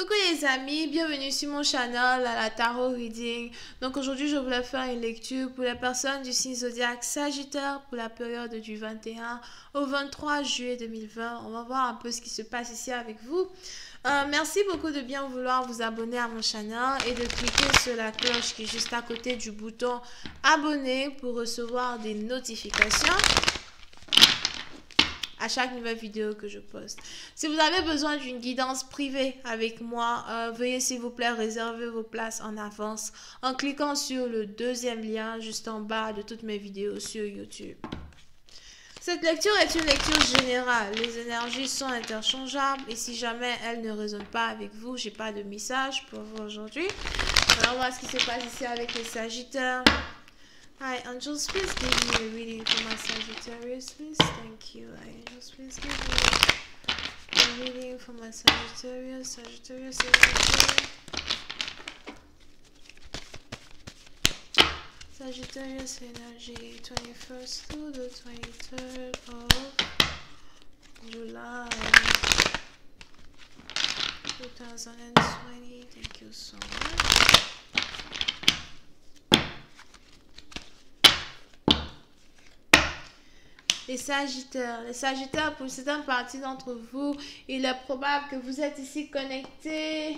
Coucou les amis, bienvenue sur mon channel à la Tarot Reading. Donc aujourd'hui je voulais faire une lecture pour les personnes du signe zodiaque Sagittaire pour la période du 21 au 23 juillet 2020. On va voir un peu ce qui se passe ici avec vous. Merci beaucoup de bien vouloir vous abonner à mon channel et de cliquer sur la cloche qui est juste à côté du bouton abonner pour recevoir des notifications à chaque nouvelle vidéo que je poste. Si vous avez besoin d'une guidance privée avec moi, veuillez s'il vous plaît réserver vos places en avance en cliquant sur le deuxième lien juste en bas de toutes mes vidéos sur YouTube. Cette lecture est une lecture générale. Les énergies sont interchangeables et si jamais elles ne résonnent pas avec vous, j'ai pas de message pour vous aujourd'hui. Alors, on va voir ce qui se passe ici avec les Sagittaires. Hi, angels, please give me a reading for my Sagittarius, please. Thank you. Hi, angels, please give me a reading for my Sagittarius. Sagittarius. Sagittarius energy, 21st to the 23rd of July 2020. Thank you so much. Les Sagittaires, pour certaines parties d'entre vous, il est probable que vous êtes ici connectés.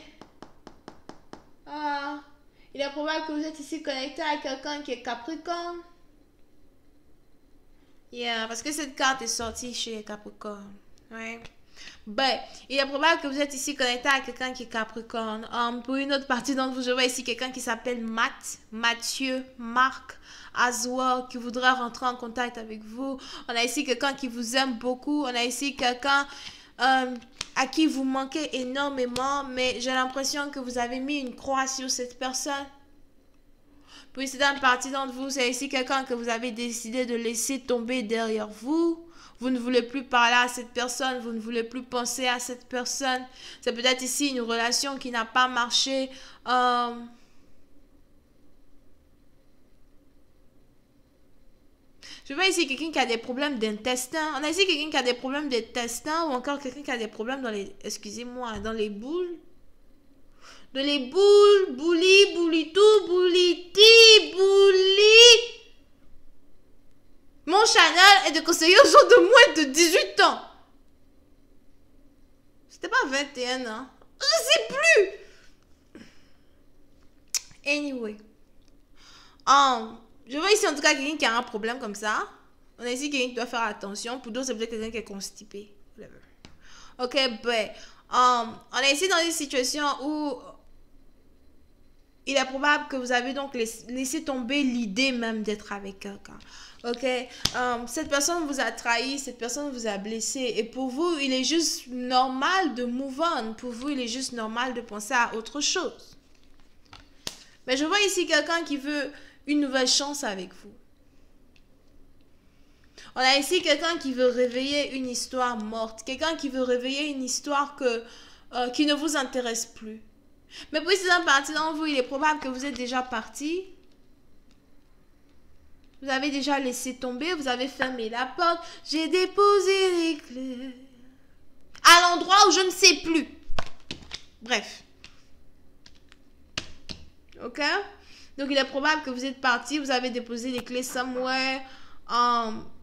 Il est probable que vous êtes ici connecté à quelqu'un qui est Capricorne. Yeah, parce que cette carte est sortie chez Capricorne. Ouais. Ben, il est probable que vous êtes ici connecté à quelqu'un qui est Capricorne. Pour une autre partie d'entre vous, je vois ici quelqu'un qui s'appelle Mathieu, Marc, Azwar, qui voudrait rentrer en contact avec vous. On a ici quelqu'un qui vous aime beaucoup. On a ici quelqu'un à qui vous manquez énormément, mais j'ai l'impression que vous avez mis une croix sur cette personne. Puis c'est une partie d'entre vous, c'est ici quelqu'un que vous avez décidé de laisser tomber derrière vous. Vous ne voulez plus parler à cette personne, vous ne voulez plus penser à cette personne. C'est peut-être ici une relation qui n'a pas marché. Je vois ici quelqu'un qui a des problèmes d'intestin. On a ici quelqu'un qui a des problèmes d'intestin ou encore quelqu'un qui a des problèmes dans les... Excusez-moi, dans les boules. Dans les boules, boulitou, bouliti, bouli. Mon channel est de conseiller aux gens de moins de 18 ans. C'était pas 21 ans. Je sais plus. Anyway. Je vois ici en tout cas quelqu'un qui a un problème comme ça. On a ici quelqu'un qui doit faire attention. Pour d'autres, c'est peut-être quelqu'un qui est constipé. Ok, ben. On est ici dans une situation où il est probable que vous avez donc laissé tomber l'idée même d'être avec quelqu'un. Ok, cette personne vous a trahi, cette personne vous a blessé. Et pour vous, il est juste normal de move on. Pour vous, il est juste normal de penser à autre chose. Mais je vois ici quelqu'un qui veut une nouvelle chance avec vous. On a ici quelqu'un qui veut réveiller une histoire morte. Quelqu'un qui veut réveiller une histoire qui ne vous intéresse plus. Mais pour cette partie d'entre vous, il est probable que vous êtes déjà parti. Vous avez déjà laissé tomber, vous avez fermé la porte. J'ai déposé les clés à l'endroit où je ne sais plus. Bref. Ok? Donc, il est probable que vous êtes parti, vous avez déposé les clés somewhere.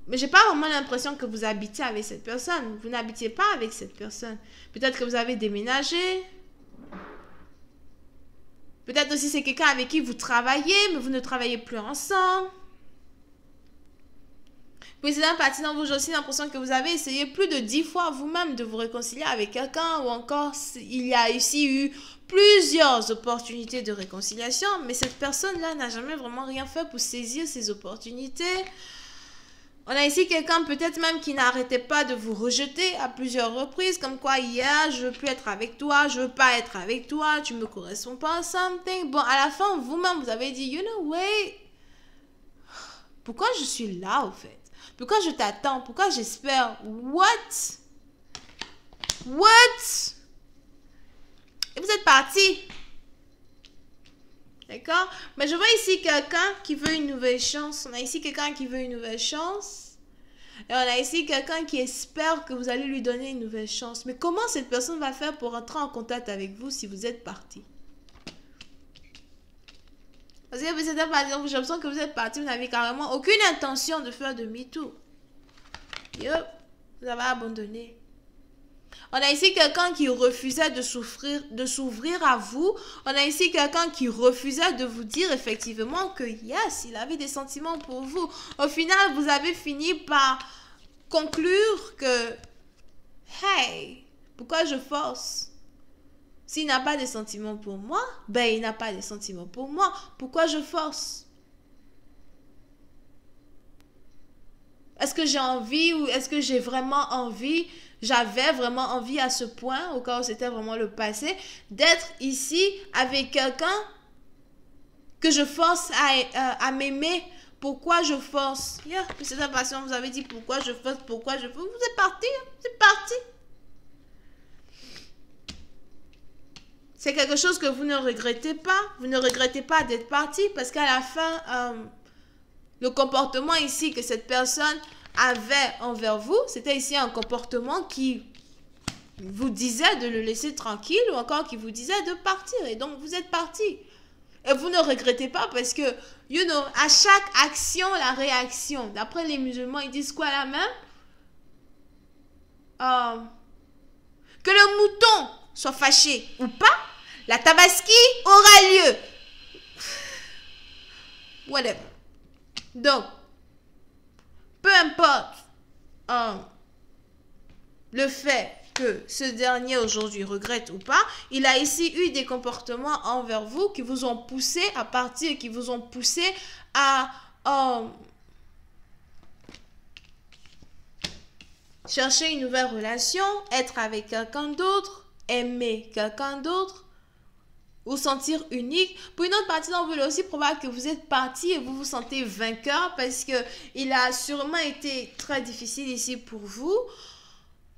Mais j'ai pas vraiment l'impression que vous habitiez avec cette personne. Vous n'habitiez pas avec cette personne. Peut-être que vous avez déménagé. Peut-être aussi c'est quelqu'un avec qui vous travaillez, mais vous ne travaillez plus ensemble. Puis c'est une partie dans vous, j'ai aussi l'impression que vous avez essayé plus de 10 fois vous-même de vous réconcilier avec quelqu'un ou encore il y a ici eu plusieurs opportunités de réconciliation, mais cette personne-là n'a jamais vraiment rien fait pour saisir ces opportunités. On a ici quelqu'un peut-être même qui n'arrêtait pas de vous rejeter à plusieurs reprises, comme quoi hier, je veux plus être avec toi, je veux pas être avec toi, tu me corresponds pas à something. Bon, à la fin, vous-même, vous avez dit, you know, wait, pourquoi je suis là, au fait? Pourquoi je t'attends? Pourquoi j'espère? What? What? Et vous êtes parti. D'accord? Mais je vois ici quelqu'un qui veut une nouvelle chance. On a ici quelqu'un qui veut une nouvelle chance. Et on a ici quelqu'un qui espère que vous allez lui donner une nouvelle chance. Mais comment cette personne va faire pour entrer en contact avec vous si vous êtes parti? Parce que c'est par exemple, j'ai l'impression que vous êtes parti, vous n'avez carrément aucune intention de faire demi-tour. Yup, vous avez abandonné. On a ici quelqu'un qui refusait de s'ouvrir à vous. On a ici quelqu'un qui refusait de vous dire effectivement que yes, il avait des sentiments pour vous. Au final, vous avez fini par conclure que hey, pourquoi je force? S'il n'a pas de sentiments pour moi, ben il n'a pas de sentiments pour moi. Pourquoi je force? Est-ce que j'ai envie ou est-ce que j'ai vraiment envie, j'avais vraiment envie à ce point, au cas où c'était vraiment le passé, d'être ici avec quelqu'un que je force à m'aimer? Pourquoi je force? Yeah, c'est la passion, vous avez dit pourquoi je force, pourquoi je force. Vous êtes parti, c'est parti. C'est quelque chose que vous ne regrettez pas. Vous ne regrettez pas d'être parti parce qu'à la fin, le comportement ici que cette personne avait envers vous, c'était ici un comportement qui vous disait de le laisser tranquille ou encore qui vous disait de partir. Et donc, vous êtes parti. Et vous ne regrettez pas parce que, you know, à chaque action, la réaction. D'après les musulmans, ils disent quoi la même? Que le mouton soit fâché ou pas, la tabaski aura lieu. Whatever. Donc, peu importe le fait que ce dernier aujourd'hui regrette ou pas, il a ici eu des comportements envers vous qui vous ont poussé à partir, qui vous ont poussé à chercher une nouvelle relation, être avec quelqu'un d'autre, aimer quelqu'un d'autre, vous sentir unique. Pour une autre partie d'entre vous, il est aussi probable que vous êtes parti et vous vous sentez vainqueur parce que il a sûrement été très difficile ici pour vous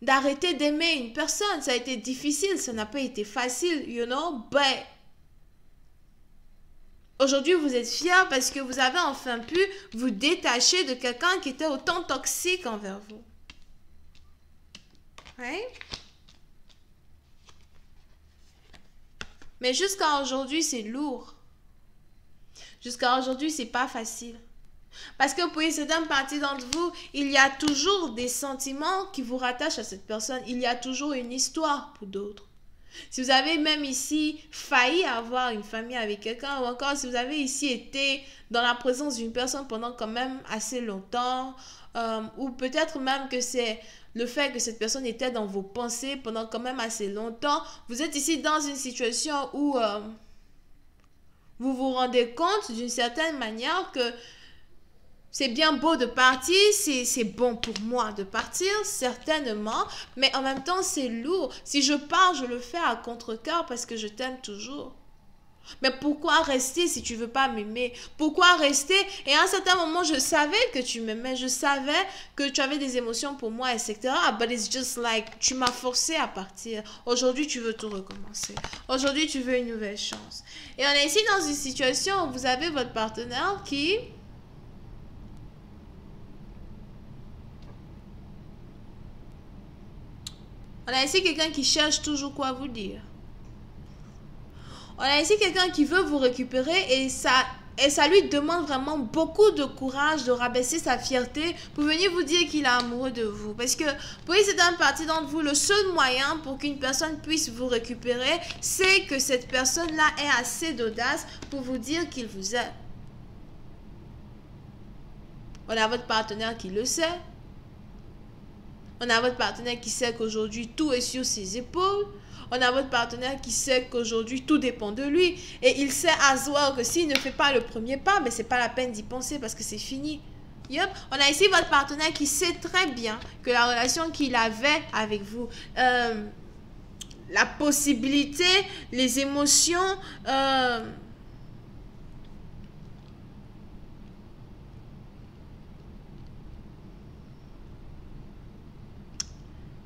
d'arrêter d'aimer une personne. Ça a été difficile, ça n'a pas été facile, you know, but aujourd'hui vous êtes fiers parce que vous avez enfin pu vous détacher de quelqu'un qui était autant toxique envers vous. Right? Mais jusqu'à aujourd'hui, c'est lourd. Jusqu'à aujourd'hui, c'est pas facile. Parce que pour une certaine partie d'entre vous, il y a toujours des sentiments qui vous rattachent à cette personne. Il y a toujours une histoire pour d'autres. Si vous avez même ici failli avoir une famille avec quelqu'un, ou encore si vous avez ici été dans la présence d'une personne pendant quand même assez longtemps, ou peut-être même que c'est le fait que cette personne était dans vos pensées pendant quand même assez longtemps, vous êtes ici dans une situation où vous vous rendez compte d'une certaine manière que c'est bien beau de partir, c'est bon pour moi de partir, certainement, mais en même temps, c'est lourd. Si je pars, je le fais à contre-cœur parce que je t'aime toujours. Mais pourquoi rester si tu veux pas m'aimer? Pourquoi rester? Et à un certain moment, je savais que tu m'aimais, je savais que tu avais des émotions pour moi, etc. But it's just like, tu m'as forcé à partir. Aujourd'hui, tu veux tout recommencer. Aujourd'hui, tu veux une nouvelle chance. Et on est ici dans une situation où vous avez votre partenaire qui... On a ici quelqu'un qui cherche toujours quoi vous dire. On a ici quelqu'un qui veut vous récupérer et ça lui demande vraiment beaucoup de courage de rabaisser sa fierté pour venir vous dire qu'il est amoureux de vous. Parce que pour une certaine partie d'entre vous, le seul moyen pour qu'une personne puisse vous récupérer, c'est que cette personne-là ait assez d'audace pour vous dire qu'il vous aime. On a votre partenaire qui le sait. On a votre partenaire qui sait qu'aujourd'hui tout est sur ses épaules. On a votre partenaire qui sait qu'aujourd'hui tout dépend de lui. Et il sait à soi que s'il ne fait pas le premier pas, mais c'est pas la peine d'y penser parce que c'est fini. Yep. On a ici votre partenaire qui sait très bien que la relation qu'il avait avec vous, la possibilité, les émotions,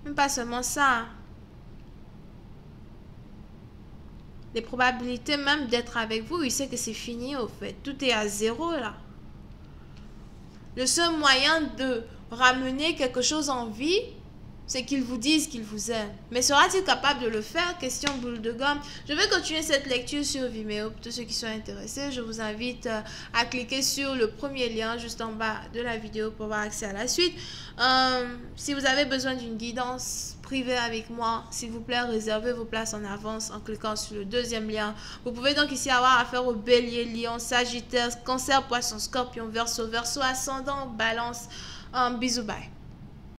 même pas seulement ça. Les probabilités même d'être avec vous, il sait que c'est fini au fait. Tout est à zéro là. Le seul moyen de ramener quelque chose en vie, c'est qu'il vous dise qu'il vous aime. Mais sera-t-il capable de le faire? Question boule de gomme. Je vais continuer cette lecture sur Vimeo. Pour tous ceux qui sont intéressés, je vous invite à cliquer sur le premier lien juste en bas de la vidéo pour avoir accès à la suite. Si vous avez besoin d'une guidance privée avec moi, s'il vous plaît, réservez vos places en avance en cliquant sur le deuxième lien. Vous pouvez donc ici avoir affaire au bélier, lion, sagittaire, cancer, poisson, scorpion, verseau, ascendant, balance. Bisous, bye.